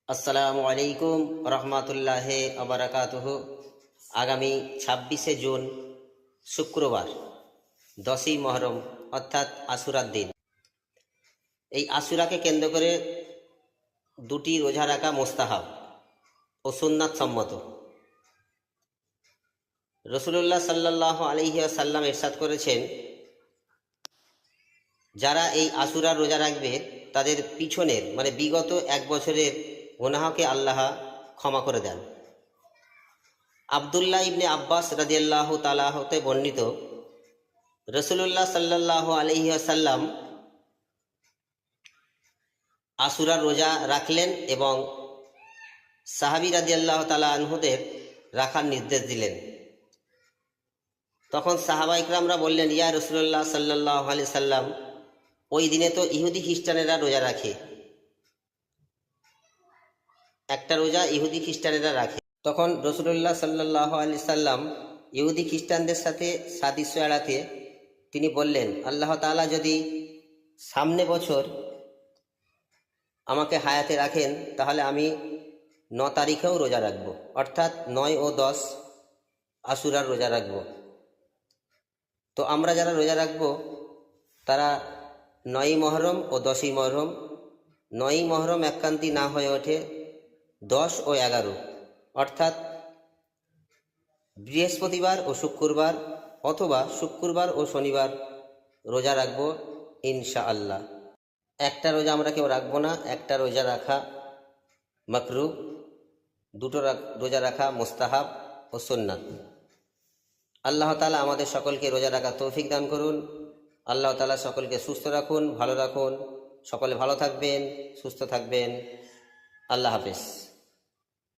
আসসালামু আলাইকুম রহমতুল্লাহ আবরাকাতুহু। আগামী 26শে জুন শুক্রবার 10ই মহরম অর্থাৎ আশুরার দিন। এই আশুরাকে কেন্দ্র করে দুটি রোজা রাখা মোস্তাহাব ও সুন্নাত সম্মত। রসুলুল্লাহ সাল্লাল্লাহু আলাইহি ওয়াসাল্লাম ইরশাদ করেছেন, যারা এই আশুরার রোজা রাখবে তাদের পিছনের বিগত এক বছরের গুনাহকে আল্লাহ ক্ষমা করে দেন। আবদুল্লাহ ইবনে আব্বাস রাদিয়াল্লাহু তাআলা হতে বর্ণিত, রসুলুল্লাহ সাল্লাল্লাহু আলাইহি ওয়াসাল্লাম আশুরার রোজা রাখলেন এবং সাহাবী রাদিয়াল্লাহু তাআলা আনহুদের রাখার নির্দেশ দিলেন। তখন সাহাবা ইকরামরা বললেন, ইয়া রসুলুল্লাহ সাল্লাল্লাহু আলাইহি সাল্লাম, ওই দিনে তো ইহুদি খ্রিস্টানেরা রোজা রাখে, একটা রোজা ইহুদি খ্রিস্টানেরা রাখে। তখন রসুলুল্লাহ সাল্লাল্লাহু আলাইহি সাল্লাম ইহুদি খ্রিস্টানদের সাথে সাদৃশ্য এড়াতে তিনি বললেন, আল্লাহ তাআলা যদি সামনে বছর আমাকে হায়াতে রাখেন তাহলে আমি 9 তারিখেও রোজা রাখব, অর্থাৎ 9 ও 10 আশুরার রোজা রাখব। তো আমরা যারা রোজা রাখব তারা 9ই মহরম ও 10ই মহরম, 9ই মহরম একান্তি না হয়ে ওঠে 10 ও 11, অর্থাৎ বৃহস্পতিবার ও শুক্রবার অথবা শুক্রবার ও শনিবার রোজা রাখব ইনশাআল্লাহ। একটা রোজা আমরা কেউ রাখবো না, একটা রোজা রাখা মাকরুহ, দুটো রোজা রাখা মুস্তাহাব ও সুন্নাত। আল্লাহ তাআলা আমাদের সকলকে রোজা রাখা তৌফিক দান করুন। আল্লাহ তাআলা সকলকে সুস্থ রাখুন, ভালো রাখুন। সকলে ভালো থাকবেন, সুস্থ থাকবেন। আল্লাহ হাফেজ।